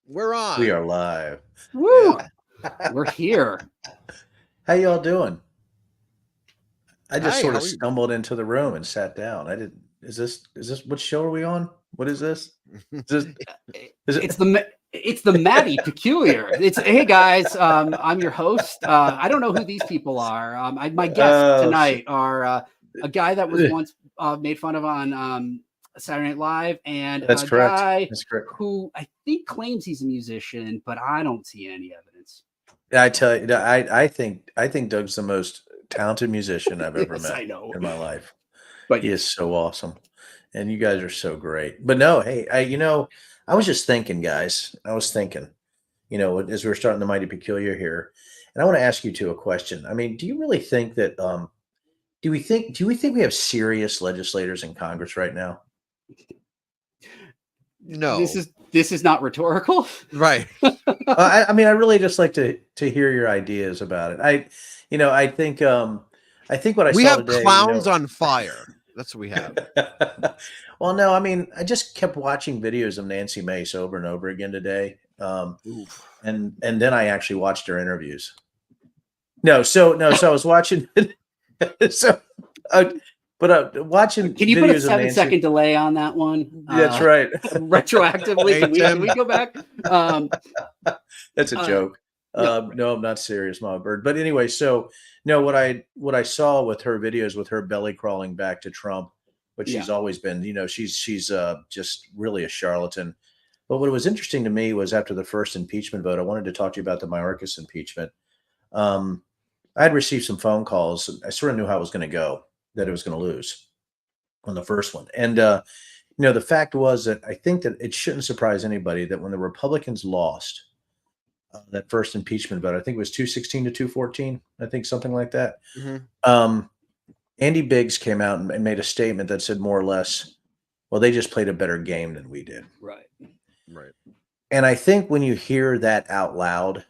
We're on. We are live. Woo! Yeah. We're here. How y'all doing? I just Hi, sort how of are you? stumbled into the room and sat down. I didn't. Is this what show are we on? What is this? Is this is It's it? the Maddie Peculiar. It's hey guys, I'm your host. I don't know who these people are. My guests Oh shit! tonight are a guy that was once made fun of on Saturday Night Live, and That's a correct. guy That's correct. who I think claims he's a musician, but I don't see any evidence. I tell you, I think Doug's the most talented musician I've ever Yes, met I know, in my life. but He is yes, so awesome, and you guys are so great. But no, hey, I was just thinking, guys. I was thinking, as we're starting the Mighty Peculiar here, and I want to ask you two a question. I mean, do you really think that do we think we have serious legislators in Congress right now? this No. is this is not rhetorical. Right. I mean, I really just like to hear your ideas about it. I think what I We saw have today, clowns on fire. That's what we have. well, no, I mean, I just kept watching videos of Nancy Mace over and over again today, Oof. and then I actually watched her interviews. No, so I was watching, so, uh, but watching Can you put a videos of 7 second Nancy. delay on that one? That's right. Retroactively, Hey, can we Tim. go back? That's a Uh, joke. no, right. No, I'm not serious, Mama Bird. But anyway, so no, what I saw with her videos with her belly crawling back to Trump, but Yeah, she's always been, she's just really a charlatan. But what was interesting to me was after the first impeachment vote, I wanted to talk to you about the Mayorkas impeachment. Um, I had received some phone calls. I sort of knew how it was going to go, that it was going to lose on the first one, and the fact was that I think that it shouldn't surprise anybody that when the Republicans lost that first impeachment vote. I think it was 216 to 214. I think something like that. Hmm. Um, Andy Biggs came out and made a statement that said more or less, well, they just played a better game than we did. right. Right. And I think when you hear that out loud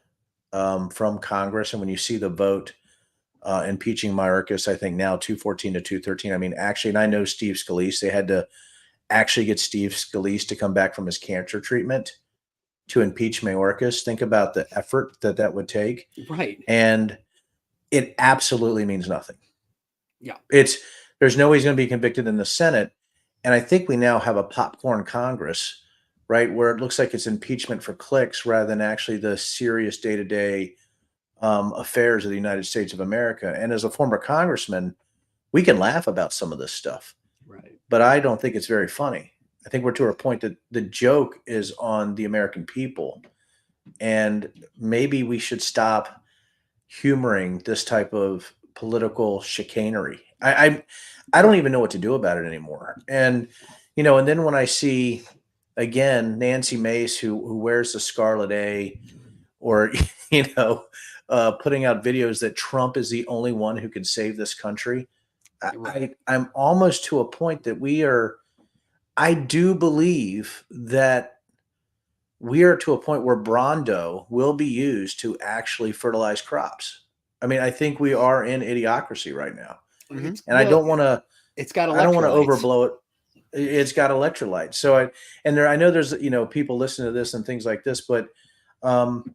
from Congress and when you see the vote impeaching Mayorkas, I think now 214 to 213. I mean, actually, and I know Steve Scalise, they had to actually get Steve Scalise to come back from his cancer treatment to impeach Mayorkas. Think about the effort that would take. Right. And it absolutely means nothing. Yeah. There's no way he's going to be convicted in the Senate. And I think we now have a popcorn Congress, right, where it looks like it's impeachment for clicks rather than actually the serious day to day affairs of the United States of America. And as a former congressman, we can laugh about some of this stuff, Right. but I don't think it's very funny. I think we're to a point that the joke is on the American people. And maybe we should stop humoring this type of political chicanery. I don't even know what to do about it anymore. And then when I see again Nancy Mace who wears the Scarlet A, or you know, putting out videos that Trump is the only one who can save this country, Right. I'm almost to a point that we are. I do believe that we are to a point where Brawndo will be used to actually fertilize crops. I mean, I think we are in idiocracy right now, Hmm. and It's got I don't want to electrolytes. overblow it. It's got electrolytes, I know there's people listening to this and things like this, but um,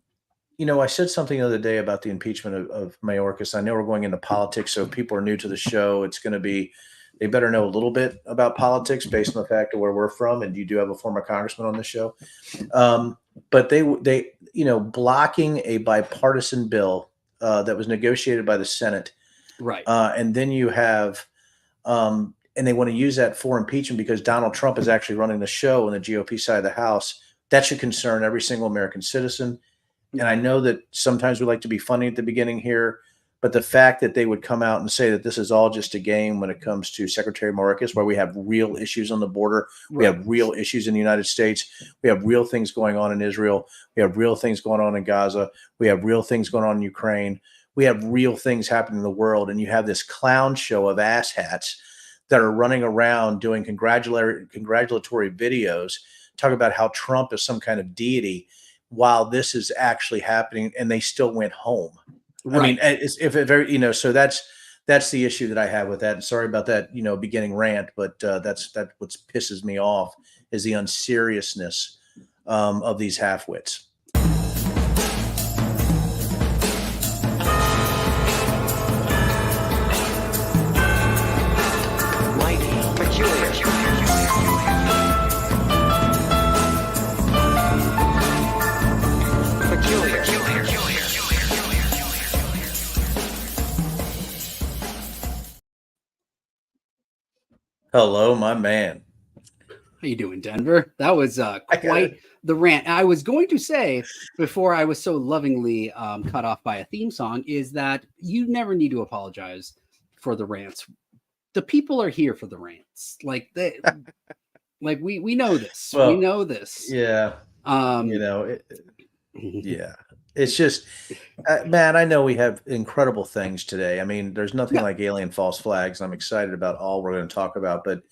I said something the other day about the impeachment of Mayorkas. I know we're going into politics, so if people are new to the show, it's going to be they better know a little bit about politics based on the fact of where we're from, and you do have a former congressman on the show. Um, but they blocking a bipartisan bill that was negotiated by the Senate, Right. and then you have and they want to use that for impeachment because Donald Trump is actually running the show on the GOP side of the House. That should concern every single American citizen. And I know that sometimes we like to be funny at the beginning here, but the fact that they would come out and say that this is all just a game when it comes to Secretary Mayorkas, where we have real issues on the border, we Right. have real issues in the United States, we have real things going on in Israel, we have real things going on in Gaza, we have real things going on in Ukraine, we have real things happening in the world, and you have this clown show of asshats that are running around doing congratulatory videos, talk about how Trump is some kind of deity while this is actually happening, and they still went home. I mean, Right. if it very, so that's the issue that I have with that. And sorry about that, beginning rant, but that what pisses me off is the unseriousness of these half-wits. Mighty peculiar. Peculiar. Hello, my man. How you doing, Denver? That was quite the rant. I was going to say before I was so lovingly cut off by a theme song is that you never need to apologize for the rants. The people are here for the rants. Like we know this. Well, we know this. Yeah. Um, Yeah. It's just, man, I know we have incredible things today. I mean, there's nothing Yeah. like alien false flags. I'm excited about all we're going to talk about. But,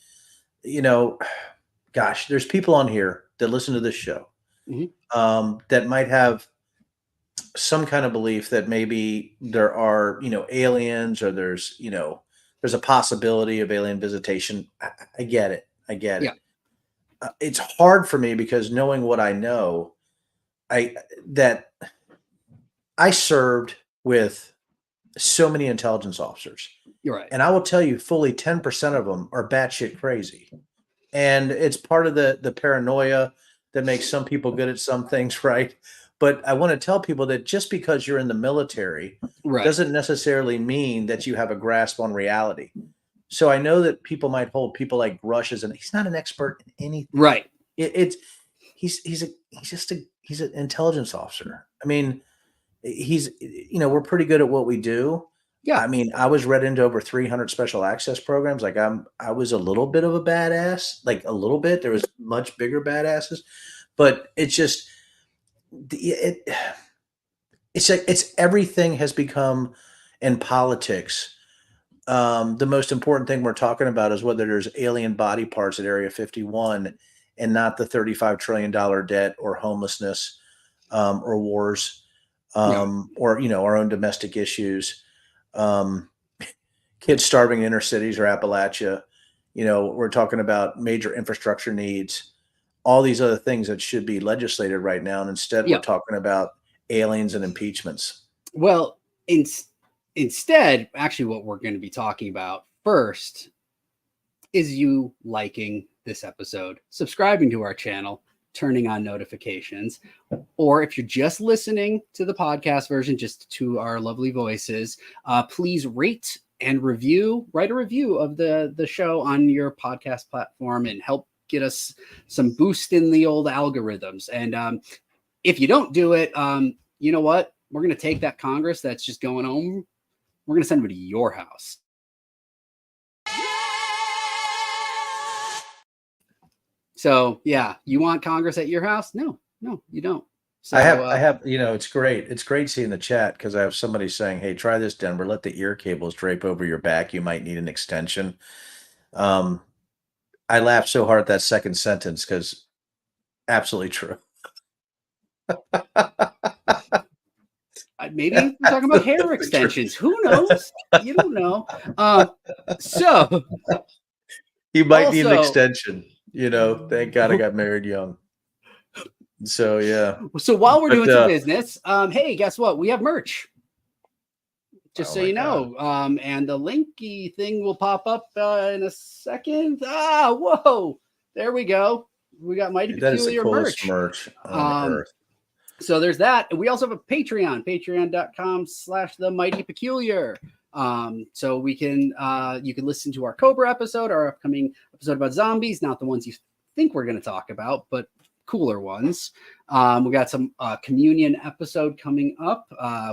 gosh, there's people on here that listen to this show Mhm. that might have some kind of belief that maybe there are, aliens, or there's a possibility of alien visitation. I get it. I get Yeah. it. It's hard for me because knowing what I know, that I served with so many intelligence officers, You're right. and I will tell you, fully 10% of them are batshit crazy, and it's part of the paranoia that makes some people good at some things, right? But I want to tell people that just because you're in the military Right. doesn't necessarily mean that you have a grasp on reality. So I know that people might hold people like Rush as he's not an expert in anything. Right. He's an intelligence officer. I mean, we're pretty good at what we do. Yeah. I mean, I was read into over 300 special access programs. Like I was a little bit of a badass, like a little bit. There was much bigger badasses, but it's just it's everything has become in politics. The most important thing we're talking about is whether there's alien body parts at Area 51 and not the $35 trillion debt or homelessness, or wars, or, our own domestic issues, kids starving in inner cities or Appalachia. We're talking about major infrastructure needs, all these other things that should be legislated right now. And instead we're talking about aliens and impeachments. Well, instead, actually, what we're going to be talking about first is you liking this episode, subscribing to our channel, turning on notifications, or if you're just listening to the podcast version, just to our lovely voices, please rate and write a review of the show on your podcast platform and help get us some boost in the old algorithms. And if you don't do it, you know what? We're going to take that Congress that's just going home. We're going to send them to your house. So, yeah, you want Congress at your house? No, you don't. So, I have, it's great. It's great seeing the chat because I have somebody saying, "Hey, try this, Denver. Let the ear cables drape over your back. You might need an extension." I laughed so hard at that second sentence because absolutely true. Maybe we're talking about hair extensions. Who knows? You don't know. So you might need an also- extension. Thank God I got married young. So yeah. So while we're doing some business, hey, guess what? We have merch. Just Oh so my you know. And the linky thing will pop up in a second. Whoa. There we go. We got Mighty That is the Peculiar coolest merch on earth. So there's that. We also have a Patreon, patreon.com/the Mighty Peculiar. So we can you can listen to our Cobra episode, our upcoming episode about zombies, not the ones you think we're going to talk about, but cooler ones. We got some Communion episode coming up,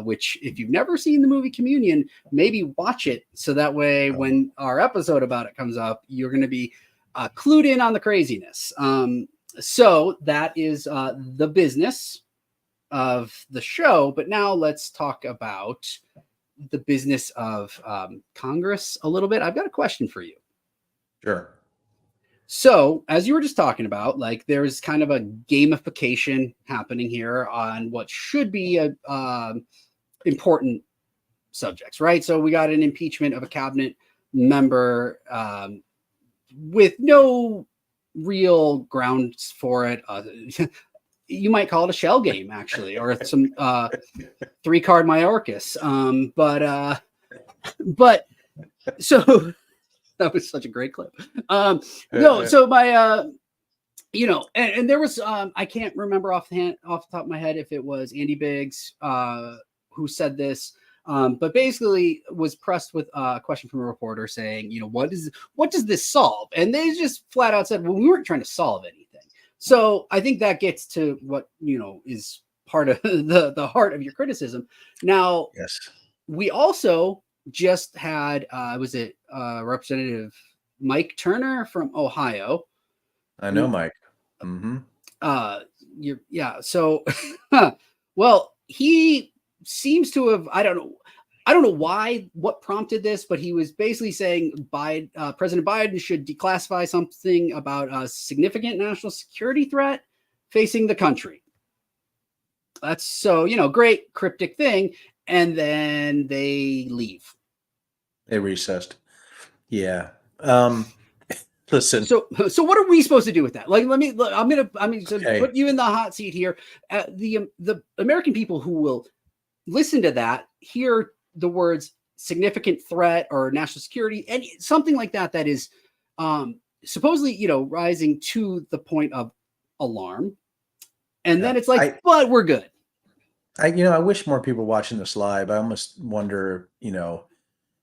which if you've never seen the movie Communion, maybe watch it so that way when our episode about it comes up, you're going to be clued in on the craziness. So that is the business of the show. But now let's talk about the business of Congress a little bit. I've got a question for you. Sure. So, as you were just talking about, like there's kind of a gamification happening here on what should be a important subjects, right? So we got an impeachment of a cabinet member with no real grounds for it. you might call it a shell game, actually, or some 3-card Mayorkas. But so that was such a great clip. No, so my and there was I can't remember off the top of my head if it was Andy Biggs who said this. But basically was pressed with a question from a reporter saying, what does this solve? And they just flat out said, well, we weren't trying to solve anything. So I think that gets to what, is part of the heart of your criticism. Now, Yes. we also just had, Representative Mike Turner from Ohio. I know, Mike. Mm-hmm. So, well, he seems to have, I don't know what prompted this, but he was basically saying President Biden should declassify something about a significant national security threat facing the country. That's so, great cryptic thing. And then they leave. They recessed. Yeah. Listen. So what are we supposed to do with that? Like, I'm going to Okay. put you in the hot seat here. The American people who will listen to that, hear the words significant threat or national security, and something like that is supposedly, rising to the point of alarm. And then it's like, but we're good. I wish more people were watching this live. I almost wonder,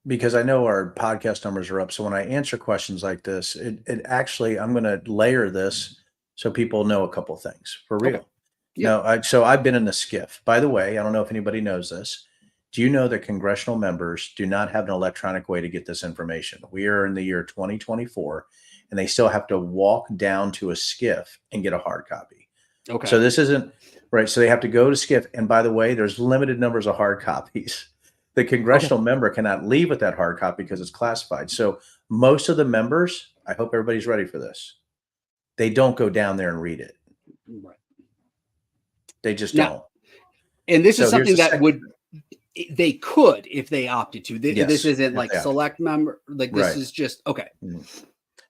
because I know our podcast numbers are up. So when I answer questions like this, it actually, I'm going to layer this so people know a couple of things for real. Okay. Yeah. No, so I've been in the SCIF. By the way, I don't know if anybody knows this. Do you know that congressional members do not have an electronic way to get this information? We are in the year 2024, and they still have to walk down to a SCIF and get a hard copy. Okay. So this isn't right. So they have to go to SCIF. And by the way, there's limited numbers of hard copies. The congressional member cannot leave with that hard copy because it's classified. So most of the members, I hope everybody's ready for this, they don't go down there and read it. Right. They just Now, don't. And this is So here's something the that second- they could if they opted to. Yes, This isn't if like they opted. select member. Like this Right. is just okay.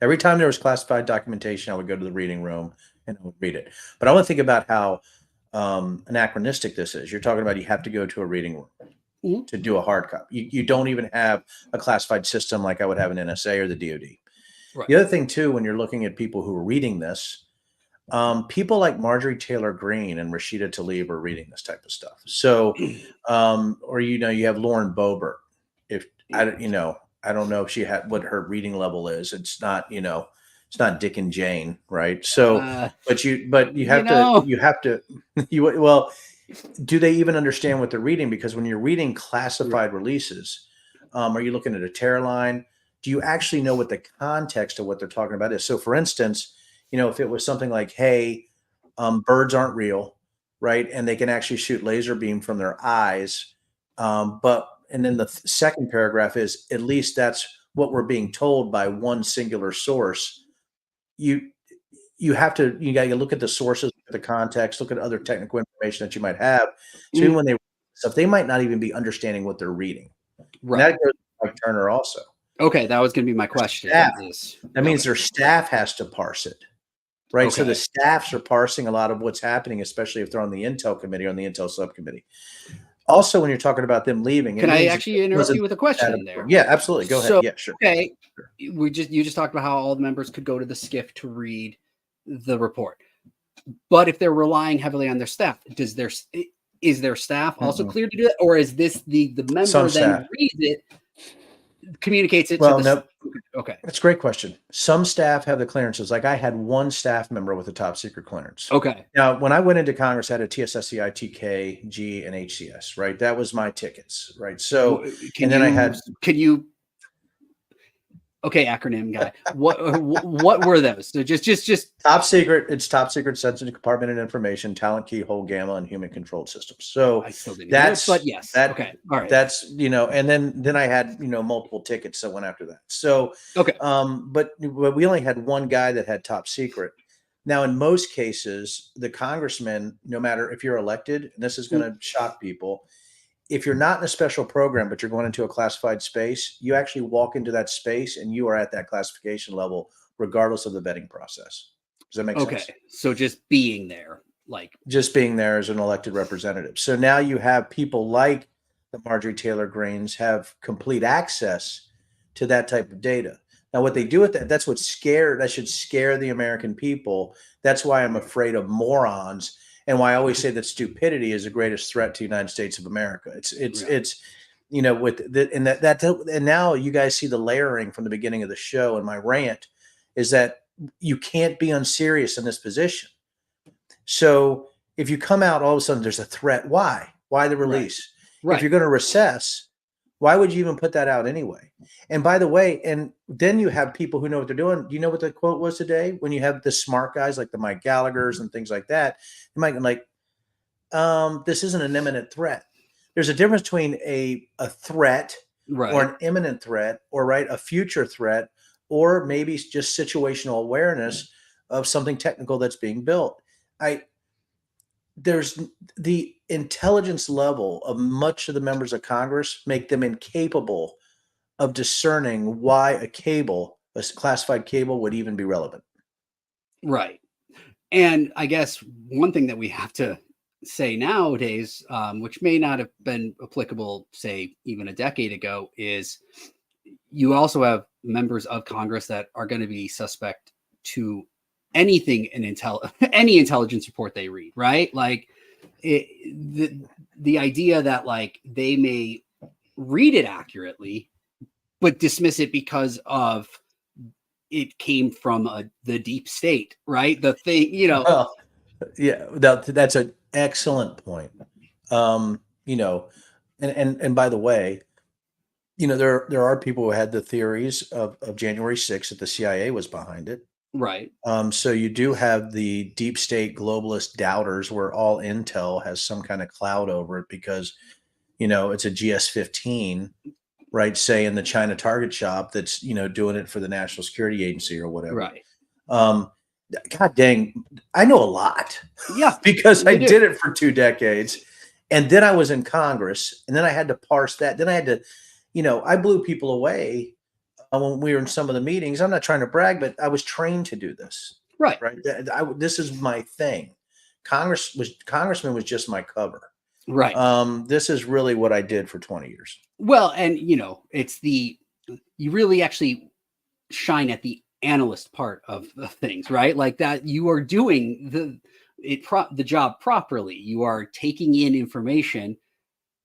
Every time there was classified documentation, I would go to the reading room and I would read it. But I want to think about how anachronistic this is. You're talking about you have to go to a reading room to do a hard copy. You don't even have a classified system like I would have an NSA or the DoD. Right. The other thing too, when you're looking at people who are reading this, people like Marjorie Taylor Greene and Rashida Tlaib are reading this type of stuff. So, or you have Lauren Boebert. If I don't know if she had what her reading level is. It's not it's not Dick and Jane, right? So, but you have to do they even understand what they're reading? Because when you're reading classified releases, are you looking at a tear line? Do you actually know what the context of what they're talking about is? So, for instance, if it was something like, hey, birds aren't real, right? And they can actually shoot laser beam from their eyes. And then the second paragraph is, at least that's what we're being told by one singular source. You got to look at the sources, the context, look at other technical information that you might have. So even when they stuff, they might not even be understanding what they're reading. Right. And that goes to Mike Turner also. Okay, that was going to be my question. That means their staff has to parse it. Right. So the staffs are parsing a lot of what's happening, especially if they're on the Intel committee or on the Intel subcommittee. Also, when you're talking about them leaving, can I actually interrupt you with a question there? Yeah, absolutely. Go ahead. Yeah, sure. Okay. You just talked about how all the members could go to the SCIF to read the report. But if they're relying heavily on their staff, is their staff also clear to do that? Or is this the member Some then staff reads it, communicates it well, to the nope. Okay. That's a great question. Some staff have the clearances. Like I had one staff member with a top secret clearance. Okay. Now, when I went into Congress, I had a TSSCI, TK, G, and HCS, right? That was my tickets, right? So, okay, acronym guy. What were those? So just top secret. It's top secret, sensitive compartmented information, talent key, whole gamma, and human controlled systems. So I still didn't that's, but yes. Okay. All right. That's, and then I had, multiple tickets that went after that. So, okay. But we only had one guy that had top secret. Now, in most cases, the congressman, no matter if you're elected, and this is going to shock people, if you're not in a special program, but you're going into a classified space, you actually walk into that space and you are at that classification level, regardless of the vetting process. Does that make sense? Okay. So just being there. like just being there as an elected representative. So now you have people like the Marjorie Taylor Greens have complete access to that type of data. Now, what they do with that should scare the American people. That's why I'm afraid of morons, and why I always say that stupidity is the greatest threat to the United States of America. It's and now you guys see the layering from the beginning of the show, and my rant is that you can't be unserious in this position. So if you come out, all of a sudden there's a threat. Why the release? Right. If you're going to recess, why would you even put that out anyway? And by the way, and then you have people who know what they're doing. Do you know what the quote was today? When you have the smart guys like the Mike Gallaghers and things like that, you might be like, this isn't an imminent threat. There's a difference between a threat or an imminent threat, or a future threat, or maybe just situational awareness of something technical that's being built. There's the intelligence level of much of the members of Congress make them incapable of discerning why a classified cable would even be relevant. Right. And I guess one thing that we have to say nowadays, which may not have been applicable, say, even a decade ago, is you also have members of Congress that are going to be suspect to anything in any intelligence report they read, right? Like the idea that like they may read it accurately, but dismiss it because of it came from the deep state, right? The thing, Well, yeah, that's an excellent point. And by the way, there are people who had the theories of January 6th that the CIA was behind it. Right. So you do have the deep state globalist doubters where all intel has some kind of cloud over it because, it's a GS-15, right? Say in the China target shop that's, doing it for the National Security Agency or whatever. Right. God dang, I know a lot. Yeah. Because I did it for 2 decades. And then I was in Congress, and then I had to parse that. Then I had to, I blew people away when we were in some of the meetings. I'm not trying to brag, but I was trained to do this. Right. This is my thing. Congressman was just my cover. Right. This is really what I did for 20 years. Well, and it's you really actually shine at the analyst part of things, right? Like that you are doing the job properly. You are taking in information,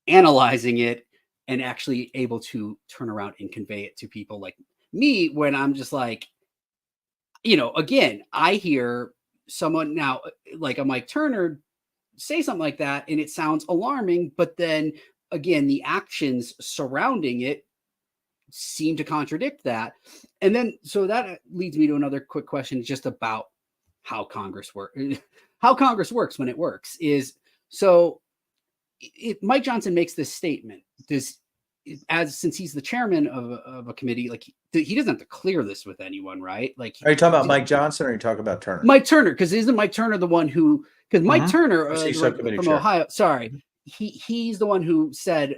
analyzing it, and actually able to turn around and convey it to people like me when I'm just like, again, I hear someone now like a Mike Turner say something like that and it sounds alarming, but then again, the actions surrounding it seem to contradict that. And then, so that leads me to another quick question just about how Congress works when it works is, so if Mike Johnson makes this statement, since he's the chairman of a committee, like he doesn't have to clear this with anyone, right? Like, are you talking about Mike Johnson or are you talking about Turner? Mike Turner, because isn't Mike Turner the one who? Because Mike Turner from Ohio, sorry, he's the one who said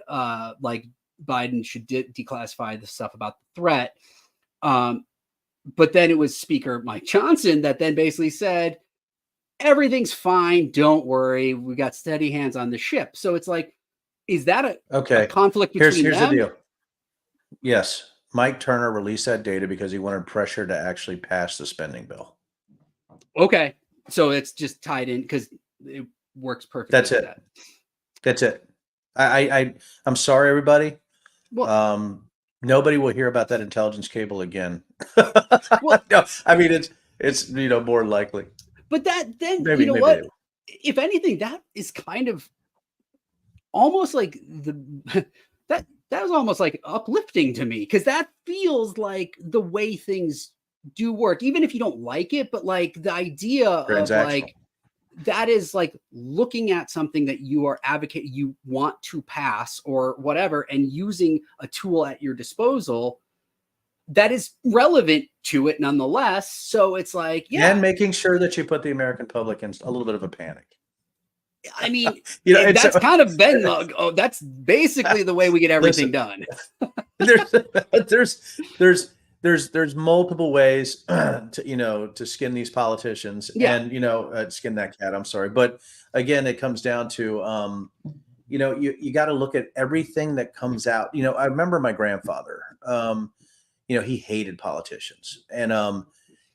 like Biden should declassify the stuff about the threat. But then it was Speaker Mike Johnson that then basically said, everything's fine. Don't worry. We got steady hands on the ship. So it's like, is that a conflict between here's them? the deal. Yes. Mike Turner released that data because he wanted pressure to actually pass the spending bill. Okay. So it's just tied in because it works perfectly. That's it. That's it. I'm sorry, everybody. Well, nobody will hear about that intelligence cable again. Well, no, I mean, it's more likely. But then maybe what? If anything, that is kind of almost like that was almost like uplifting to me, because that feels like the way things do work, even if you don't like it. But like the idea of like that is like looking at something that you are advocating, you want to pass or whatever, and using a tool at your disposal that is relevant to it nonetheless. So it's like, yeah. And making sure that you put the American public in a little bit of a panic. I mean, that's kind of been that's basically the way we get everything done. there's there's multiple ways to skin these politicians Yeah. and skin that cat. I'm sorry, but again, it comes down to you got to look at everything that comes out. I remember my grandfather. He hated politicians, and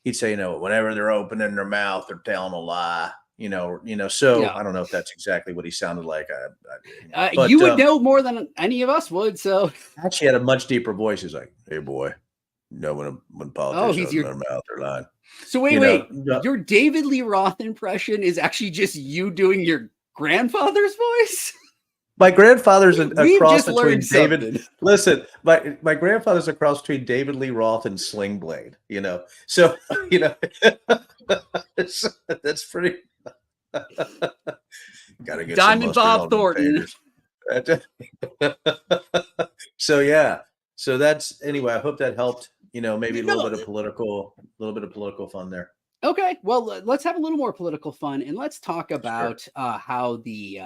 he'd say, whenever they're opening their mouth, they're telling a lie. So Yeah. I don't know if that's exactly what he sounded like. You would know more than any of us would. So Actually had a much deeper voice. He's like, "Hey, boy, when politicians he's open their mouth, they're lying." So wait, You wait. know, Your David Lee Roth impression is actually just you doing your grandfather's voice? My grandfather's a We've cross just between learned David. something. Listen, my grandfather's a cross between David Lee Roth and Sling Blade. So that's pretty. Gotta get some Diamond mustard Bob on them Thornton. taters. So yeah. So that's anyway. I hope that helped. Maybe a No. little bit of political fun there. Okay, well, let's have a little more political fun, and let's talk about how the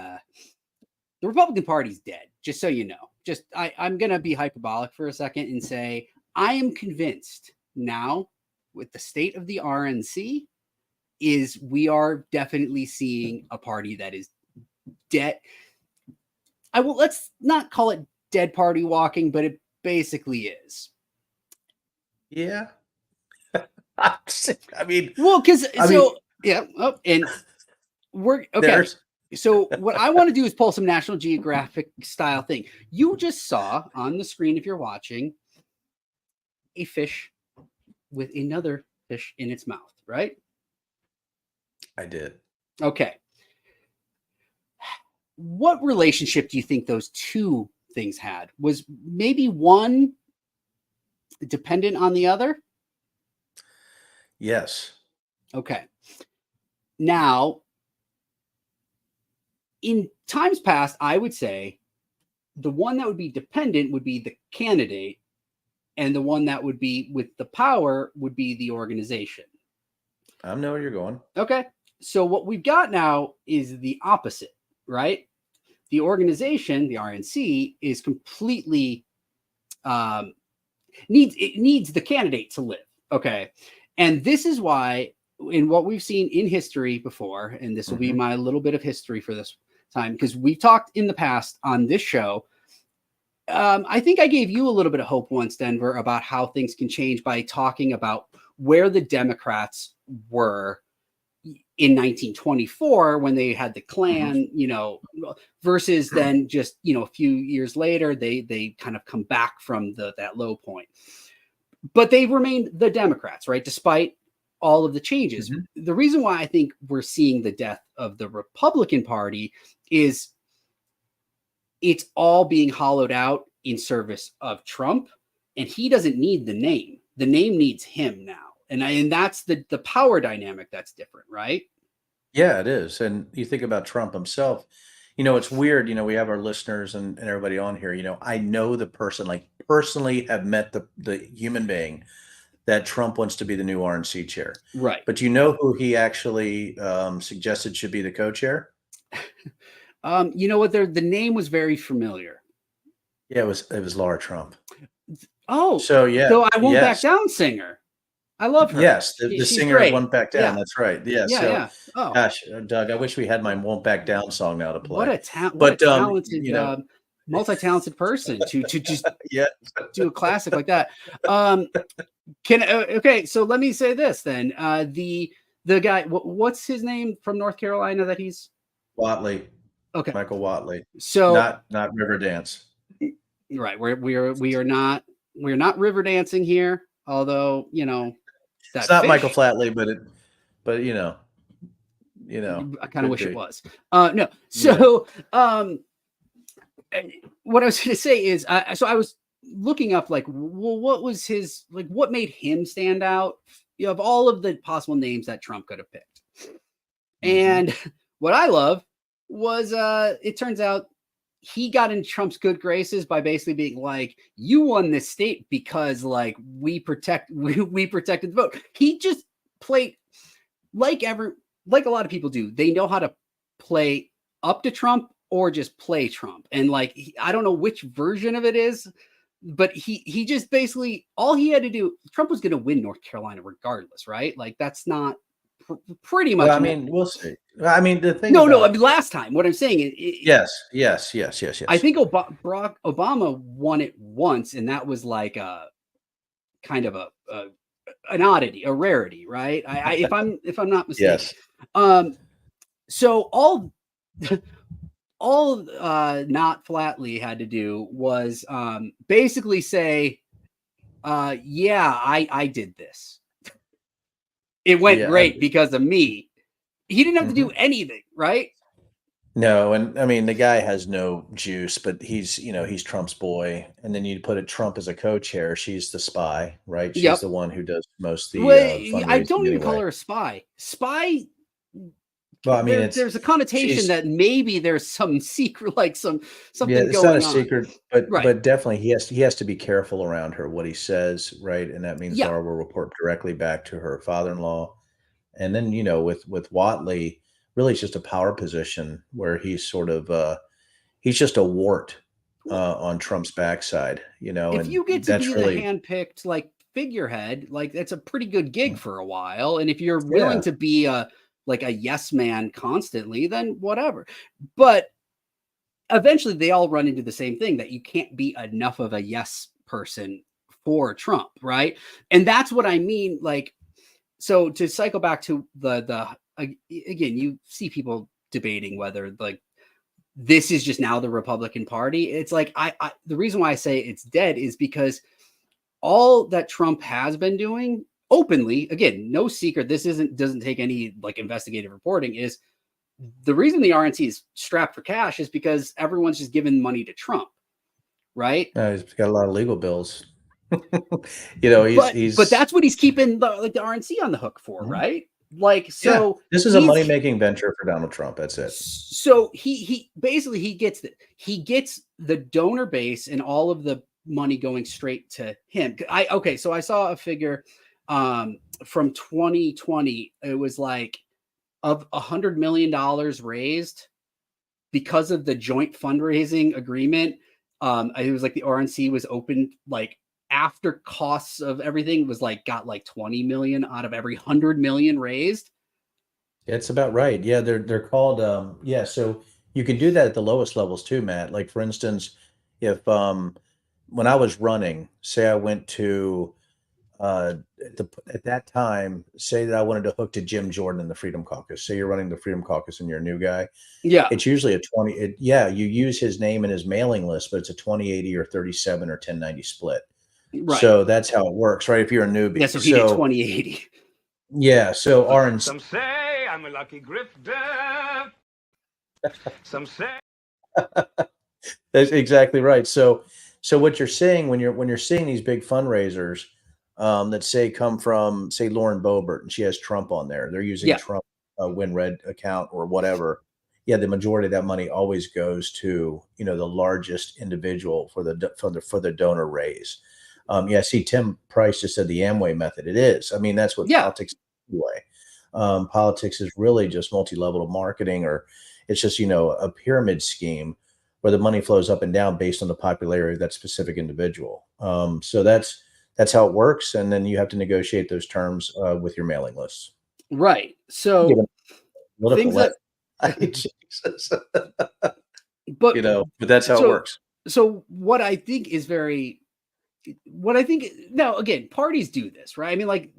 Republican Party's dead. Just so you know, I'm gonna be hyperbolic for a second and say I am convinced now, with the state of the RNC, is we are definitely seeing a party that is dead. Let's not call it dead party walking, but it basically is. Yeah. I mean, Well, yeah. Oh, and we're okay. there's So what I want to do is pull some National Geographic style thing. You just saw on the screen, if you're watching, a fish with another fish in its mouth, right? I did. Okay. What relationship do you think those two things had? Was maybe one dependent on the other? Yes. Okay. Now, in times past, I would say the one that would be dependent would be the candidate, and the one that would be with the power would be the organization. I know where you're going. Okay. So what we've got now is the opposite, right? The organization, the RNC, is completely needs the candidate to live. Okay. And this is why, in what we've seen in history before, and this will be my little bit of history for this time, because we've talked in the past on this show. I think I gave you a little bit of hope once, Denver, about how things can change by talking about where the Democrats were in 1924 when they had the Klan, versus then just, a few years later, they kind of come back from that low point. But they remained the Democrats, right? Despite all of the changes. The reason why I think we're seeing the death of the Republican Party is it's all being hollowed out in service of Trump, and he doesn't need the name. The name needs him now. And that's the power dynamic that's different, right? Yeah, it is. And you think about Trump himself, it's weird, we have our listeners and everybody on here, I know the person, like personally have met the human being that Trump wants to be the new RNC chair. Right. But you know who he actually suggested should be the co-chair? You know what? The name was very familiar. Yeah, it was Laura Trump. Oh, so yeah. So I Won't Back Down singer. I love her. Yes, the singer of Won't Back Down. Yeah. That's right. Yeah. Yeah. Oh. Gosh, Doug, I wish we had my Won't Back Down song now to play. What a talented, multi-talented person to just do a classic like that. Okay, so let me say this then. The guy, what's his name from North Carolina that he's Whatley. Okay, Michael Whatley. So not Riverdance. Right. We are not river dancing here. Although it's not Michael Flatley, but I kind of wish it was. No. So what I was going to say is, so I was looking up what was his what made him stand out of all of the possible names that Trump could have picked. And what I love was it turns out he got in Trump's good graces by basically being like, you won this state because we protected the vote. He just played like a lot of people do. They know how to play up to Trump or just play Trump. And I don't know which version of it is, but he just basically all he had to do. Trump was going to win North Carolina regardless, right? Like that's not pretty much. Well, I mean, we'll see. I mean, the thing. No. I about- mean, last time, what I'm saying is, Yes. I think Barack Obama won it once, and that was like a kind of an oddity, a rarity, right? If I'm not mistaken. Yes. So all Not Flatley had to do was basically say, yeah, I did this. It went great because of me. He didn't have to do anything, right? No, and I mean the guy has no juice, but he's Trump's boy, and then you put it Trump as a co-chair. She's the spy, right? She's the one who does most of the. I don't even call her a spy. Spy. Well, I mean, there's a connotation that maybe there's some secret, like something it's going on. It's not a secret, but definitely he has to be careful around her, what he says, right? And that means Laura will report directly back to her father-in-law. And then, with Whatley, really it's just a power position where he's sort of he's just a wart on Trump's backside, If you get to be the handpicked like figurehead, like that's a pretty good gig for a while. And if you're willing to be a yes man constantly, then whatever. But eventually they all run into the same thing, that you can't be enough of a yes person for Trump, right? And that's what I mean. Like, so to cycle back to the again, you see people debating whether like this is just now the Republican Party. It's like I the reason why I say it's dead is because all that Trump has been doing openly, again, no secret, this doesn't take any like investigative reporting, is the reason the RNC is strapped for cash is because everyone's just giving money to Trump, right? He's got a lot of legal bills. But that's what he's keeping the RNC on the hook for, right? Like, so this is a money-making venture for Donald Trump. That's it. So he basically he gets the donor base and all of the money going straight to him. So I saw a figure from 2020. It was like of $100 million raised because of the joint fundraising agreement. It was like the RNC was open, like after costs of everything was like got like 20 million out of every 100 million raised. It's about right. Yeah, they're called so you can do that at the lowest levels too, Matt. Like for instance, if when I was running, say I went to at that time, say that I wanted to hook to Jim Jordan in the Freedom Caucus. Say you're running the Freedom Caucus and you're a new guy. Yeah. It's usually a 20. You use his name and his mailing list, but it's a 20/80 or 37 or 10/90 split. Right. So that's how it works, right? If you're a newbie. Yeah, so he did 20/80. Yeah. So RNC. Some say I'm a lucky grifter. Some say. That's exactly right. So what you're seeing when you're seeing these big fundraisers that come from say Lauren Boebert and she has Trump on there, they're using Trump WinRed account or whatever. Yeah, the majority of that money always goes to the largest individual for the donor raise. See, Tim Price just said the Amway method. It is. I mean, that's what politics is anyway. Politics is really just multi-level marketing, or it's just a pyramid scheme where the money flows up and down based on the popularity of that specific individual. So that's how it works, and then you have to negotiate those terms with your mailing lists. Right. So things that, Jesus. but that's how it works. So what I think now, again, parties do this, right? I mean, like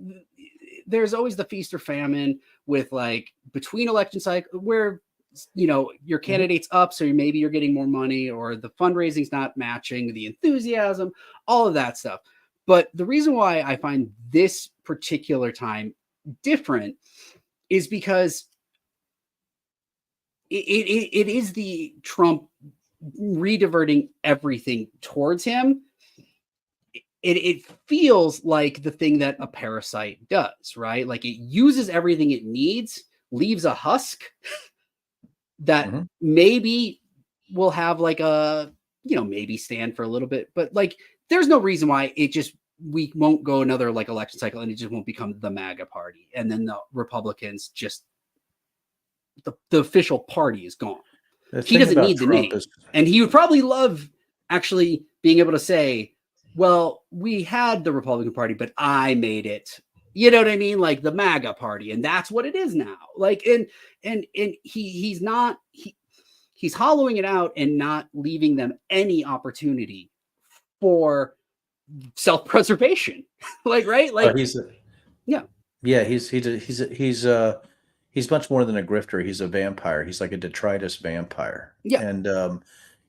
there's always the feast or famine with like between election cycle where your candidate's up, so maybe you're getting more money, or the fundraising's not matching the enthusiasm, all of that stuff. But the reason why I find this particular time different is because it is the Trump rediverting everything towards him. It feels like the thing that a parasite does, right? Like it uses everything it needs, leaves a husk that maybe will have like a, maybe stand for a little bit, but like there's no reason why we won't go another like election cycle and it just won't become the MAGA party. And then the Republicans just, the official party is gone. He doesn't need the name. And he would probably love actually being able to say, well, we had the Republican Party, but I made it. You know what I mean? Like the MAGA party, and that's what it is now. Like, and he's not he's hollowing it out and not leaving them any opportunity for self-preservation. Like, right? Like, he's much more than a grifter. He's a vampire. He's like a detritus vampire. Yeah. And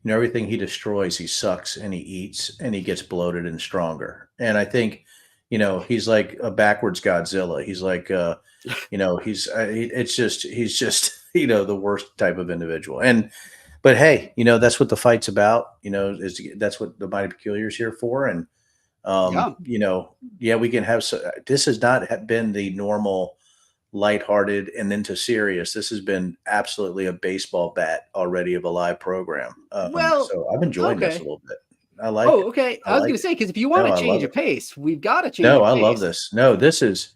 everything he destroys, he sucks and he eats and he gets bloated and stronger. And I think, he's like a backwards Godzilla. He's like, he's just the worst type of individual. But hey, that's what the fight's about. That's what the Mighty Peculiar is here for. And we can have. This has not been the normal, lighthearted and into serious. This has been absolutely a baseball bat already of a live program. So I'm enjoying this a little bit. I like. Oh, okay. I was going to say, because if you want to change a pace, we've got to change. No, I love this. No, this is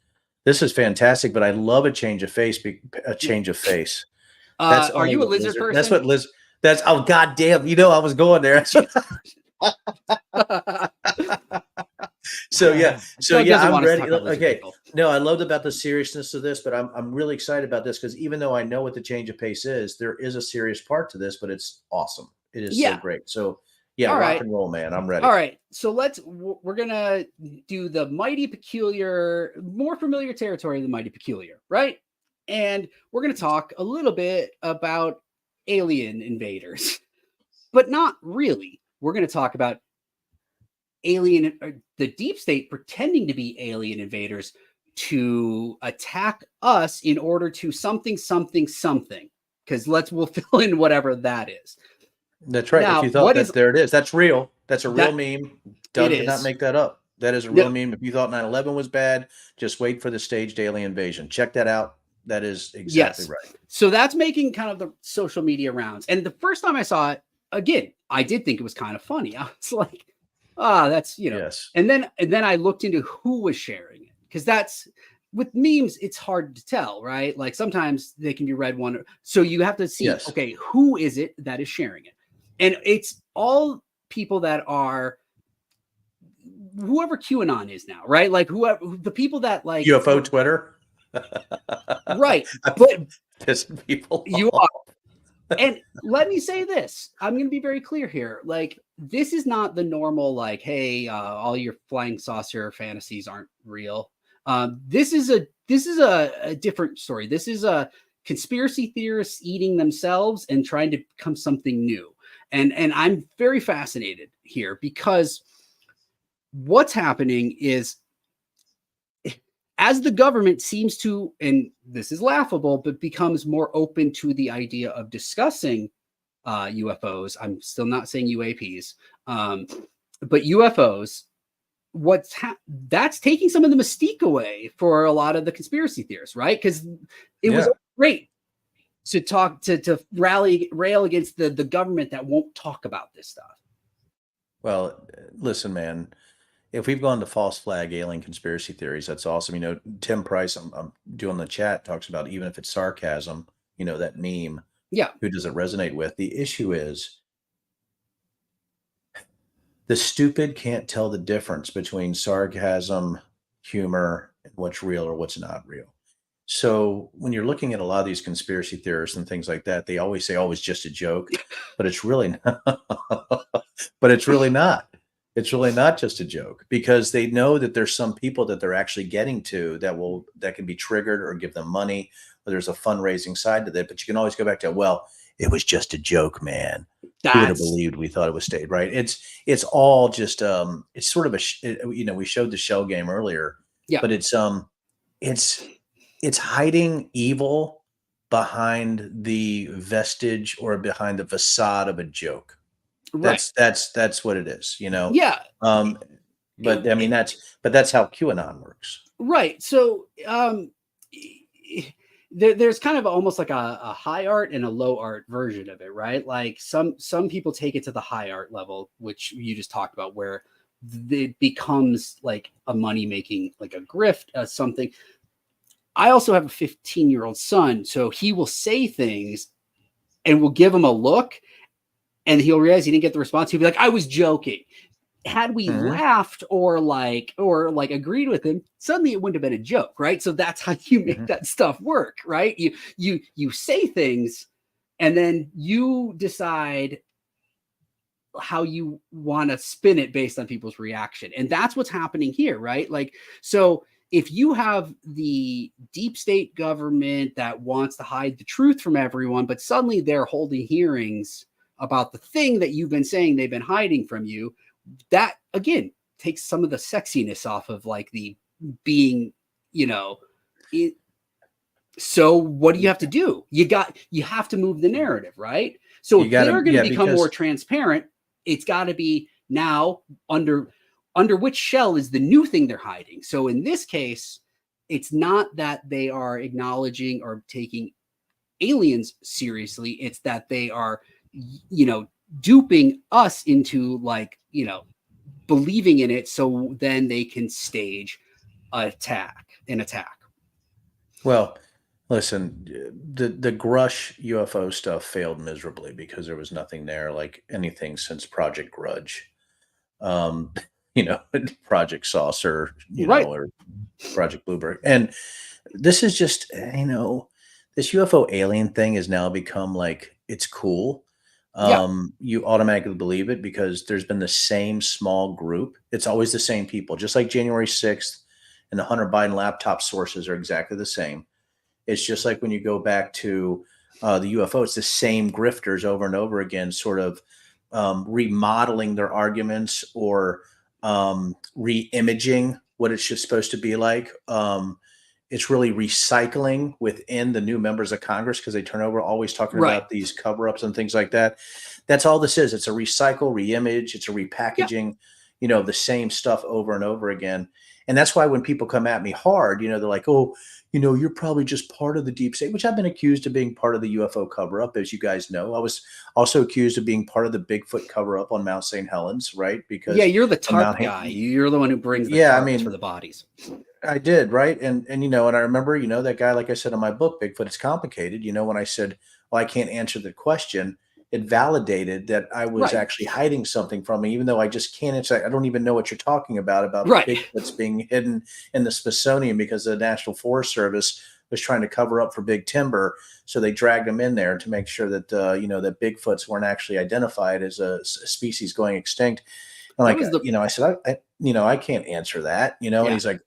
fantastic. But I love a change of face. A change of face. Are you a lizard person? That's what Liz. That's goddamn. I was going there. So I'm ready. Okay. No, I loved about the seriousness of this, but I'm really excited about this because even though I know what the change of pace is, there is a serious part to this, but it's awesome. It is so great. So rock and roll, man. I'm ready. All right. So we're gonna do the Mighty Peculiar, more familiar territory than Mighty Peculiar, right? And we're gonna talk a little bit about alien invaders, but not really. We're gonna talk about the deep state pretending to be alien invaders to attack us in order to something. Because we'll fill in whatever that is. That's right. Now, if you thought there it is. That's real. That's a real meme. Doug did not make that up. That is a real meme. If you thought 9/11 was bad, just wait for the staged alien invasion. Check that out. That is exactly right. So that's making kind of the social media rounds. And the first time I saw it, again, I did think it was kind of funny. I was like, that's, Yes. And then I looked into who was sharing it, because that's with memes, it's hard to tell, right? Like sometimes they can be read one. So you have to see, okay, who is it that is sharing it? And it's all people that are whoever QAnon is now, right? Like whoever the people that like UFO Twitter. Right. But pissing people you are. And let me say this. I'm going to be very clear here. Like, this is not the normal, like, hey, all your flying saucer fantasies aren't real. This is a different story. This is a conspiracy theorists eating themselves and trying to become something new. And I'm very fascinated here because what's happening is, as the government seems to, and this is laughable, but becomes more open to the idea of discussing UFOs. I'm still not saying UAPs, but UFOs. That's taking some of the mystique away for a lot of the conspiracy theorists, right? Because it was great to talk to rail against the government that won't talk about this stuff. Well, listen, man. If we've gone to false flag alien conspiracy theories, that's awesome. Tim Price, I'm doing the chat, talks about even if it's sarcasm, that meme. Yeah. Who does it resonate with? The issue is the stupid can't tell the difference between sarcasm, humor, and what's real or what's not real. So when you're looking at a lot of these conspiracy theorists and things like that, they always say, it's just a joke, but it's really not. It's really not just a joke, because they know that there's some people that they're actually getting to that can be triggered or give them money, or there's a fundraising side to that. But you can always go back to, it was just a joke, man. Who would have believed we thought it was staged, right? It's all just it's sort of we showed the shell game earlier, but it's hiding evil behind the vestige or behind the facade of a joke. Right. That's what it is, Yeah. But I mean that's how QAnon works. Right. So there's kind of almost like a high art and a low art version of it, right? Like some people take it to the high art level, which you just talked about, where it becomes like a money making, like a grift, something. I also have a 15-year-old son, so he will say things and we'll give him a look, and he'll realize he didn't get the response. He'll be like, I was joking. had we Mhm. laughed or agreed with him, suddenly it wouldn't have been a joke, right? So that's how you make Mhm. that stuff work, right? You say things and then you decide how you want to spin it based on people's reaction. And that's what's happening here, right? Like, so if you have the deep state government that wants to hide the truth from everyone, but suddenly they're holding hearings about the thing that you've been saying they've been hiding from you, that again takes some of the sexiness off of like the being, it. So what do you have to do? You have to move the narrative, right? So You if gotta, they're going to yeah, become more because transparent, it's got to be now under which shell is the new thing they're hiding. So in this case, it's not that they are acknowledging or taking aliens seriously. It's that they are, duping us into believing in it. So then they can stage an attack. well, listen, the Grush UFO stuff failed miserably because there was nothing there like anything since Project Grudge. Um, Project Saucer, Right. or Project Bluebird. And this is just, this UFO alien thing has now become like it's cool. Yeah. You automatically believe it because there's been the same small group. It's always the same people, just like January 6th and the Hunter Biden laptop sources are exactly the same. It's just like when you go back to the UFO, it's the same grifters over and over again, sort of remodeling their arguments or re-imaging what it's just supposed to be like. It's really recycling within the new members of Congress because they turn over always talking Right. about these cover-ups and things like that. That's all this is. It's a recycle, re-image, it's a repackaging, the same stuff over and over again. And that's why when people come at me hard, they're like, oh, you're probably just part of the deep state, which I've been accused of being part of the UFO cover-up, as you guys know. I was also accused of being part of the Bigfoot cover-up on Mount St. Helens, right? Because Yeah, you're the tarp Mount guy. You're the one who brings the Yeah, I tarps mean, for the bodies. I did, right? And and I remember, that guy, like I said in my book, Bigfoot is complicated. When I said, well, I can't answer the question, it validated that I was Right. actually hiding something from me, even though I just can't answer. I don't even know what you're talking about Right. Bigfoot's being hidden in the Smithsonian because the National Forest Service was trying to cover up for big timber. So they dragged them in there to make sure that, that Bigfoots weren't actually identified as a species going extinct. And That like, was the I said, I can't answer that, and Yeah. he's like,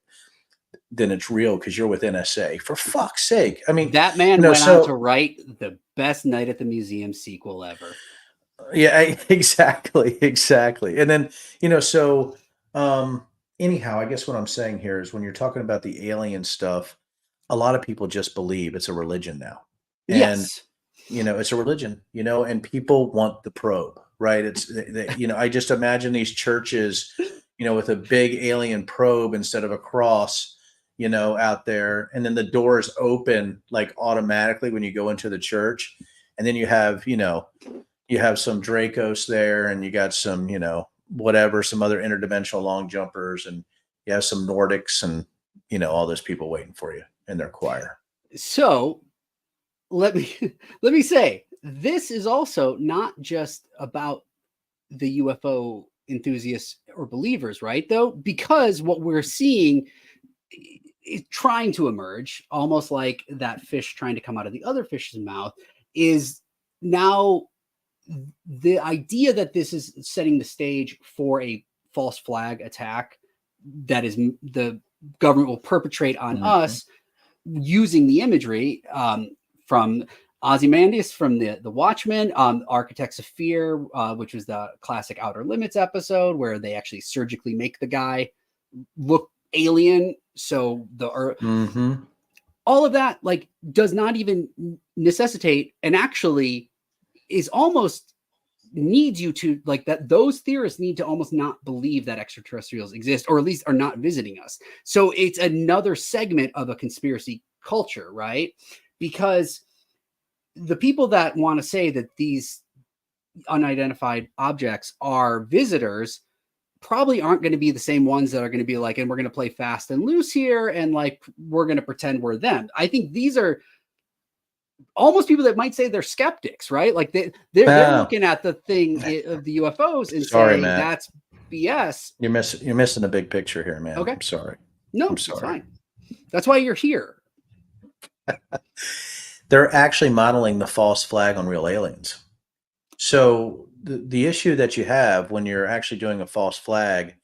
then it's real because you're with NSA. For fuck's sake. I mean, that man went on to so write the best Night at the Museum sequel ever. yeah, exactly. And then, so anyhow, I guess what I'm saying here is when you're talking about the alien stuff, a lot of people just believe it's a religion now. And Yes. it's a religion, and people want the probe, right? It's, I just imagine these churches, with a big alien probe instead of a cross, out there. And then the doors open like automatically when you go into the church. And then you have some Dracos there and you got some, whatever, some other interdimensional long jumpers and you have some Nordics and, all those people waiting for you in their choir. So let me say, this is also not just about the UFO enthusiasts or believers, right? Though, because what we're seeing is trying to emerge, almost like that fish trying to come out of the other fish's mouth, is now the idea that this is setting the stage for a false flag attack that is the government will perpetrate on us using the imagery from Ozymandias from the Watchmen, Architects of Fear, which was the classic Outer Limits episode where they actually surgically make the guy look alien. So all of that does not even necessitate and actually is almost needs you to that. Those theorists need to almost not believe that extraterrestrials exist, or at least are not visiting us. So it's another segment of a conspiracy culture, right? Because the people that want to say that these unidentified objects are visitors probably aren't going to be the same ones that are going to be like, and we're going to play fast and loose here. And we're going to pretend we're them. I think these are almost people that might say they're skeptics, right? Like they're looking at the thing of the UFOs and Sorry, saying Matt. BS. You're missing a big picture here, man. Okay. I'm sorry. No, I'm it's sorry. fine. That's why you're here. They're actually modeling the false flag on real aliens. So the issue that you have when you're actually doing a false flag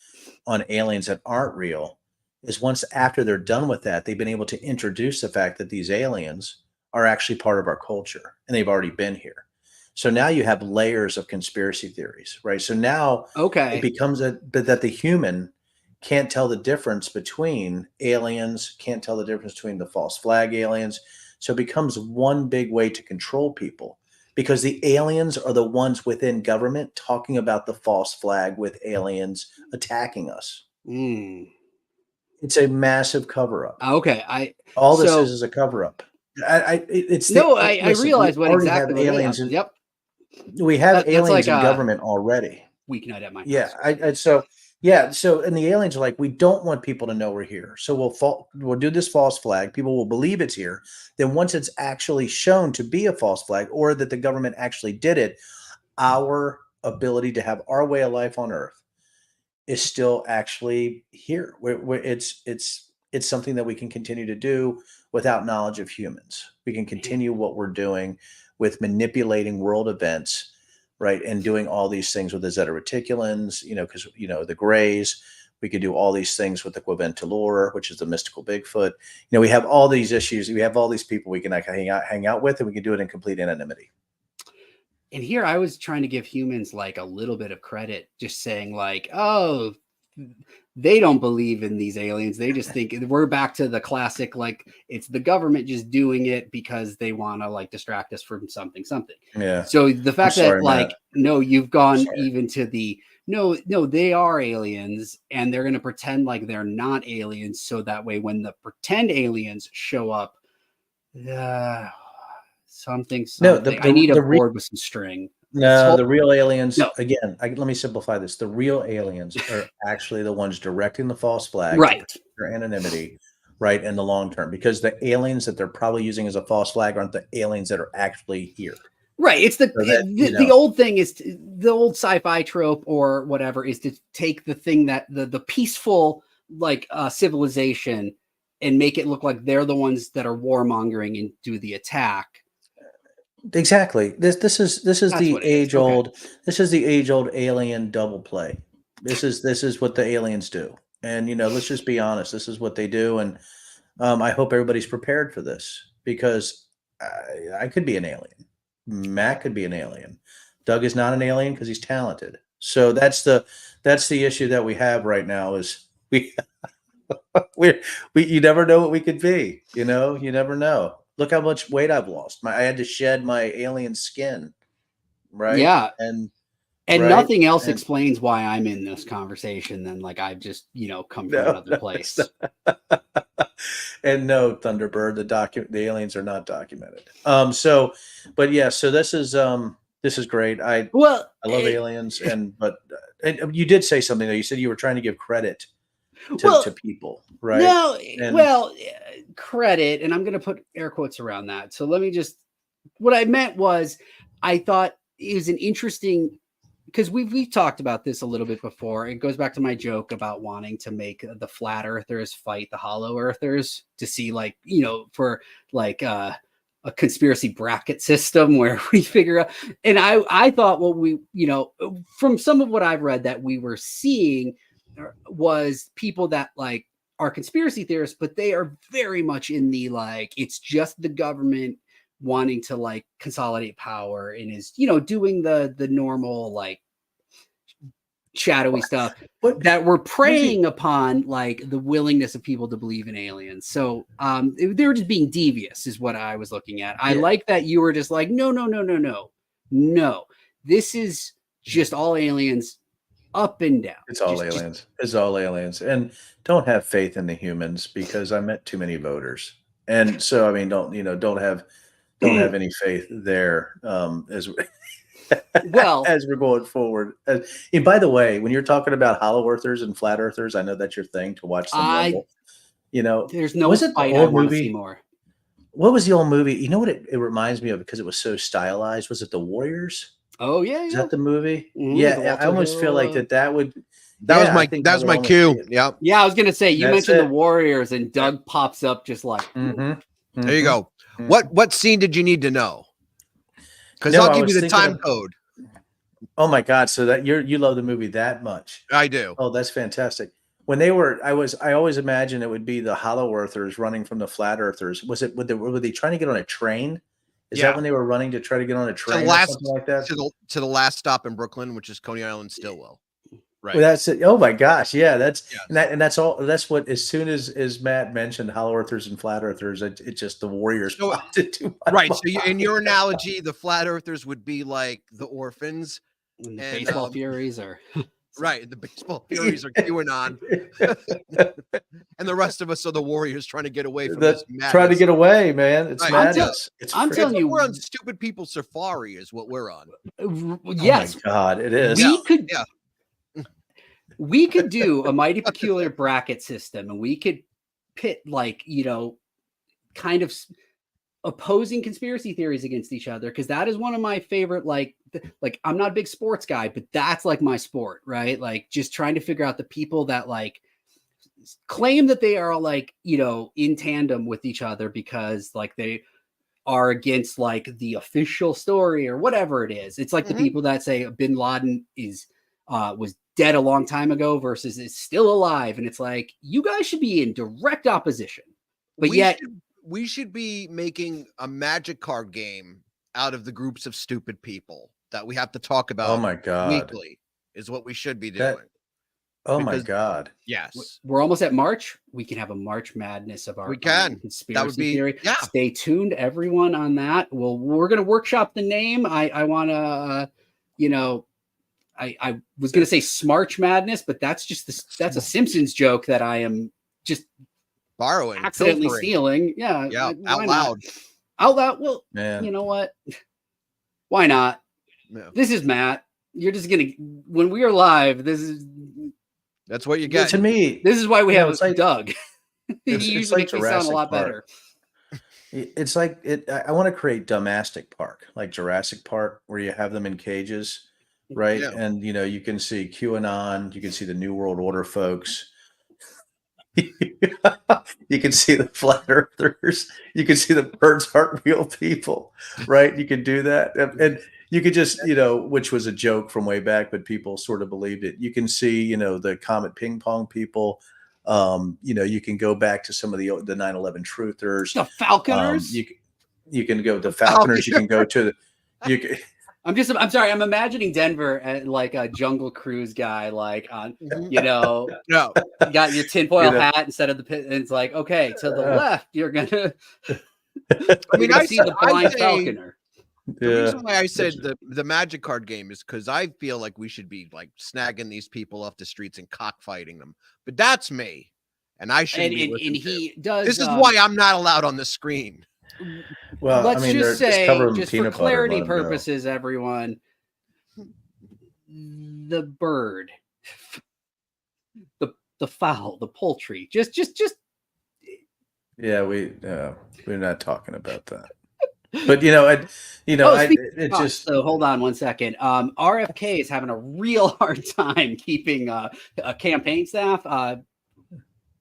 on aliens that aren't real is once after they're done with that, they've been able to introduce the fact that these aliens are actually part of our culture and they've already been here. So now you have layers of conspiracy theories, right? So now Okay. it becomes but that the human can't tell the difference between aliens, can't tell the difference between the false flag aliens. So it becomes one big way to control people because the aliens are the ones within government talking about the false flag with aliens attacking us. Mm. It's a massive cover up. Okay. All this so- is a cover up. It's I listen, realize we what already exactly have what it aliens. is. Yep. We have That's aliens like in a- government already. Weeknight at my Yeah, house. so and the aliens are like, we don't want people to know we're here, so we'll do this false flag. People will believe it's here. Then once it's actually shown to be a false flag, or that the government actually did it, our ability to have our way of life on Earth is still actually here. It's something that we can continue to do without knowledge of humans. We can continue what we're doing with manipulating world events, right? And doing all these things with the Zeta Reticulans, because, the Greys, we could do all these things with the Quaventalor, which is the mystical Bigfoot. We have all these issues. We have all these people we can hang out with, and we can do it in complete anonymity. And here I was trying to give humans like a little bit of credit, just saying like, oh, they don't believe in these aliens. They just think we're back to the classic, like it's the government just doing it because they want to like distract us from something. Yeah. So the fact sorry, that like, Matt. no, you've gone Sorry. even to the, no, they are aliens and they're going to pretend like they're not aliens. So that way, when the pretend aliens show up, something. I need a board with some string. No, the real aliens, No. again, let me simplify this. The real aliens are actually the ones directing the false flag. Right. Their anonymity, right, in the long term. Because the aliens that they're probably using as a false flag aren't the aliens that are actually here. Right. It's the old thing is the old sci-fi trope or whatever is to take the thing that the peaceful like civilization and make it look like they're the ones that are warmongering and do the attack. Exactly. This is the age old. Okay. This is the age old alien double play. This is what the aliens do. And let's just be honest. This is what they do. And I hope everybody's prepared for this because I could be an alien. Matt could be an alien. Doug is not an alien because he's talented. So that's the issue that we have right now is we you never know what we could be. You never know. Look how much weight I've lost. I had to shed my alien skin, right? Yeah. And right? Nothing else and, explains why I'm in this conversation than like I've just, come from another place. And no, Thunderbird, the aliens are not documented. So this is great. I love aliens but you did say something though. You said you were trying to give credit to people, right? No, credit, and I'm going to put air quotes around that. So let me what I meant was I thought it was an interesting, because we've talked about this a little bit before. It goes back to my joke about wanting to make the flat earthers fight the hollow earthers to see like, for like a conspiracy bracket system where we figure out. And I thought what we, from some of what I've read that we were seeing was people that like are conspiracy theorists, but they are very much in the like it's just the government wanting to like consolidate power and is doing the normal like shadowy stuff that we're preying upon like the willingness of people to believe in aliens. So they were just being devious is what I was looking at. I like that you were just like no, this is just all aliens. Up and down. It's all aliens. It's all aliens. And don't have faith in the humans because I met too many voters. And so, I mean, don't have any faith there as we're going forward. And by the way, when you're talking about hollow earthers and flat earthers, I know that's your thing to watch them rumble. There's no fight I want to see more. What was the old movie? You know what it reminds me of because it was so stylized? Was it The Warriors? Oh yeah, Is that the movie? Mm-hmm. Yeah, I almost feel like that would, That Yeah, I was think that was my everyone will see cue. it. Yep. Yeah, I was gonna say you That's mentioned it. the Warriors, and Doug pops up just like Mhm, There you mhm, go. mhm. What scene did you need to know? Because No, I'll I give was you the thinking time of- code. Oh my God! So that you love the movie that much? I do. Oh, that's fantastic. When they were, I always imagined it would be the Hollow Earthers running from the Flat Earthers. Was it? Were they trying to get on a train? Is Yeah. that when they were running to try to get on a To the train or last something like that? to the last stop in Brooklyn, which is Coney Island Stillwell. Right. Well, that's it. Oh my gosh, yeah, that's Yes. and that's all. That's what. As soon as Matt mentioned Hollow Earthers and Flat Earthers, it just the Warriors So- popped into my Right. So mind. in your analogy, the flat earthers would be like the orphans. when the And, baseball furies are. Right. The baseball furies are QAnon. And the rest of us are the warriors trying to get away from this madness. Trying to get away, man. It's Right. madness. It's I'm freaking- telling you, We're on Stupid People Safari is what we're on. Yes, Oh my God, it is. we could. yeah. We could do a mighty peculiar bracket system, and we could pit kind of opposing conspiracy theories against each other, because that is one of my favorite. Like I'm not a big sports guy, but that's like my sport, right? Like just trying to figure out the people that like claim that they are like in tandem with each other because like they are against like the official story or whatever it is. It's like Mhm. the people that say Bin Laden was dead a long time ago versus is still alive, and it's like you guys should be in direct opposition. But yet we should be making a magic card game out of the groups of stupid people that we have to talk about Oh my God. weekly is what we should be doing. That- Oh my because- God. Yes. we're almost at March. We can have a March Madness of our We can. own conspiracy be- theory. yeah. Stay tuned, everyone, on that. Well, we're gonna workshop the name. I want to, I was gonna say Smarch Madness, but that's just that's a Simpsons joke that I am just Borrowing. accidentally pilfering. stealing. Yeah, Yeah. why Out not? loud. Out loud. Well, Man. you know what? Why not? Yeah. This is Matt. You're just gonna when we are live. That's what you get. To me, This is why we You know, have it's like- Doug. He it's usually like makes me sound a Jurassic lot Park. better. it's like it. I want to create Dumbastic Park, like Jurassic Park, where you have them in cages, right? Yeah. And you can see QAnon, you can see the New World Order folks. You can see the flat earthers. You can see the birds aren't real people, right? You can do that, and you could just, which was a joke from way back, but people sort of believed it. You can see, the Comet Ping Pong people. You can go back to some of the 9/11 truthers. The Falconers. You can go to Falconers. You can go to you can, I'm sorry. I'm imagining Denver as like a Jungle Cruise guy, like on, Mhm. no, No. you got your tinfoil know. hat instead of the pit. And it's like, okay, to the left, you're gonna. I mean, see the blind falconer. The yeah. reason why I said the magic card game is because I feel like we should be like snagging these people off the streets and cockfighting them. But that's me, and I shouldn't And, be and, listened and to. he does. This is why I'm not allowed on the screen. Well, Let's just say, cover them in just for peanut butter, clarity let 'em go. purposes, everyone, the bird, the fowl, the poultry, just Yeah, we're not talking about that. But speaking it of, just so hold on one second. RFK is having a real hard time keeping a campaign staff.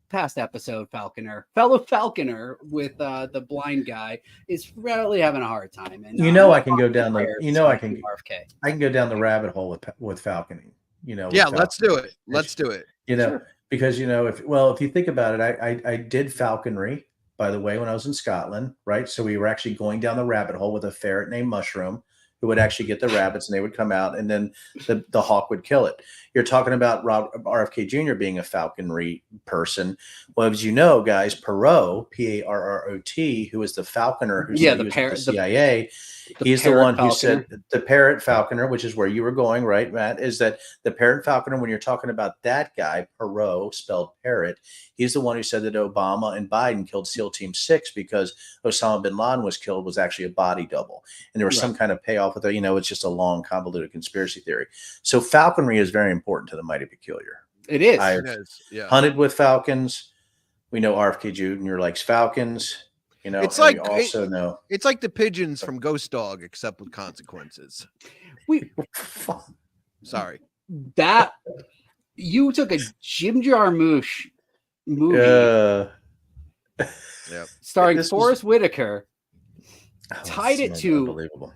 Past episode fellow Falconer with the blind guy is really having a hard time. And I can go down RFK. I can go down the rabbit hole with falconing. With Yeah, let's do falconing. it. Let's do it. Because if you think about it, I did falconry, by the way, when I was in Scotland, right? So we were actually going down the rabbit hole with a ferret named Mushroom, who would actually get the rabbits, and they would come out, and then the hawk would kill it. You're talking about RFK Jr. being a falconry person. Well, as you know, guys, Perot, Parrot, who was the falconer who Yeah, said he was the with the CIA. The He's the parrot one who falconer. said the parrot falconer, which is where you were going, right, Matt? Is that the parrot falconer? When you're talking about that guy, Perot, spelled parrot, he's the one who said that Obama and Biden killed SEAL Team 6 because Osama bin Laden was actually a body double, and there was some kind of payoff with it. It's just a long, convoluted conspiracy theory. So falconry is very important to the Mighty Peculiar. It is. I've It is, yeah. hunted with falcons. We know RFK Jr. likes falcons. It's and like- we also know. It's like the pigeons from Ghost Dog, except with consequences. We Sorry. that You took a Jim Jarmusch movie Yep. starring This was- Forrest Whitaker, Oh, tied it it's to- unbelievable.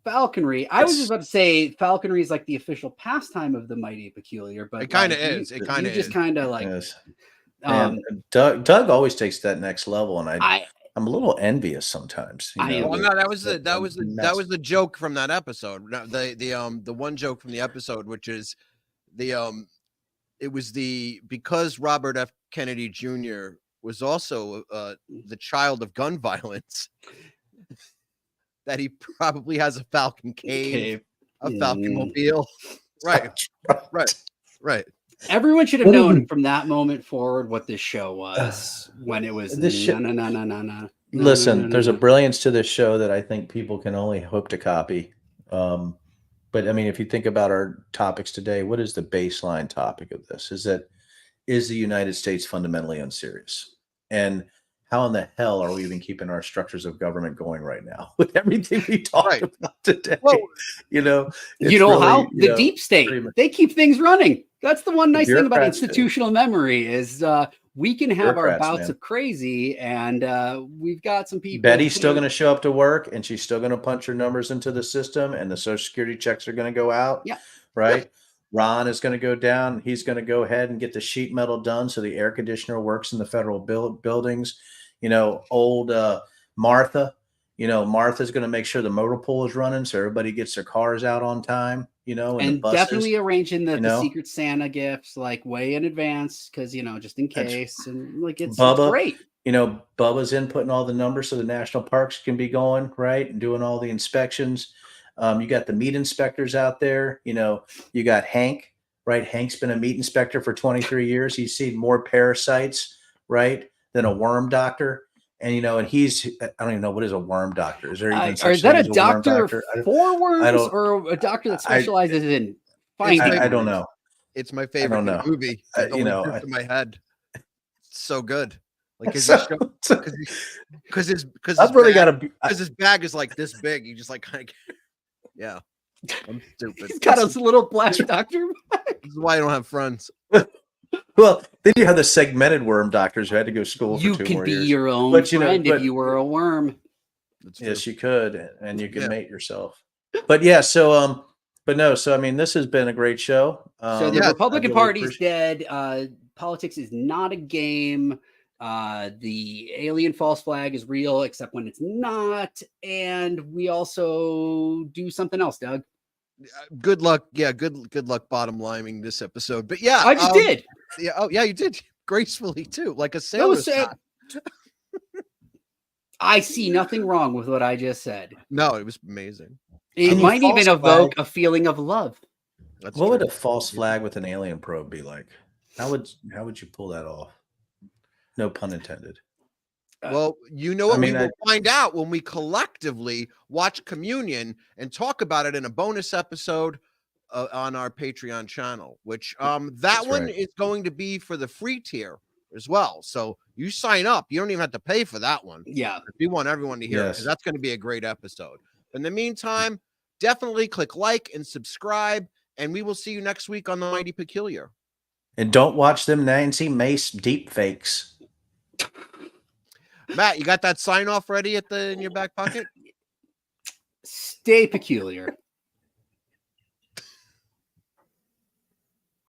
falconry. I was It's- just about to say falconry is like the official pastime of the Mighty Peculiar, but It kind of like, is. It kind You of just is. kind of like. Yes. Um, And Doug always takes that next level, and I I'm a little envious sometimes. you I know, am- Well, with- no, that was with the mess. joke from that episode. No, the one joke from the episode, which is it was because Robert F. Kennedy Jr. was also the child of gun violence, that he probably has a Falcon cave, a Falcon mobile. Right, right. Everyone should have What known even- from that moment forward what this show was when it was This show- no. Listen, there's a brilliance to this show that I think people can only hope to copy. But I mean, if you think about our topics today, what is the baseline topic of this? Is the United States fundamentally unserious? And how in the hell are we even keeping our structures of government going right now with everything we talked Right. about today? Well, you know, You it's know really, how you the know, deep state pretty much- they keep things running. That's the one nice thing about bureaucrats do. institutional memory is we can have our Bureaucrats, bouts man. of crazy, and we've got some people. Betty's still going to show up to work, and she's still going to punch her numbers into the system, and the Social Security checks are going to go out. Yeah. Right. Ron is going to go down. He's going to go ahead and get the sheet metal done so the air conditioner works in the federal buildings. You know, old Martha. You know, Martha's going to make sure the motor pool is running so everybody gets their cars out on time. You know, and the and buses. definitely arranging the know? Secret Santa gifts like way in advance because just in That's- case and like it's Bubba, great. You know, Bubba's inputting all the numbers so the national parks can be going, right? And doing all the inspections. You got the meat inspectors out there. You know, you got Hank, right? Hank's been a meat inspector for 23 years. He's seen more parasites, right, than a worm doctor. And, you know, and I don't even know, what is a worm doctor? Is there even such Is that thing a as worm doctor I don't- for worms don't- or a doctor that I- specializes in finding? I don't know. It's my favorite know. movie. I- It's the you only know, truth in my head. It's so good. Like So- because I've really got to. because his bag is like this big. You just like kind of yeah. I'm stupid. He's got a little black doctor. This is why I don't have friends. Well, then you have the segmented worm doctors who had to go to school You for 2 could more be years. your own But, you know, friend but- if you were a worm. That's true. Yes, you could, and you could Yeah. mate yourself. But yeah, so but no, so I mean, this has been a great show. So the yeah, Republican I really Party's appreciate- dead. Politics is not a game. The alien false flag is real, except when it's not. And we also do something else, Doug. Good luck. Yeah, good luck bottom lining this episode. But yeah, I just did. Yeah, oh yeah, you did gracefully too, like a That sailor. was I see nothing wrong with what I just said. No, it was amazing. It Can you might even false evoke flag? a feeling of love. That's What would true. a false flag with an alien probe be like? How would you pull that off? No pun intended. Well, you know what? mean, we will find out when we collectively watch Communion and talk about it in a bonus episode on our Patreon channel, which that That's one right. is going to be for the free tier as well. So you sign up, you don't even have to pay for that one. Yeah. If you want everyone to hear it, 'cause Yes. that's going to be a great episode. In the meantime, definitely click like and subscribe, and we will see you next week on the Mighty Peculiar. And don't watch them Nancy Mace deep fakes. Matt, you got that sign off ready in your back pocket? Stay peculiar.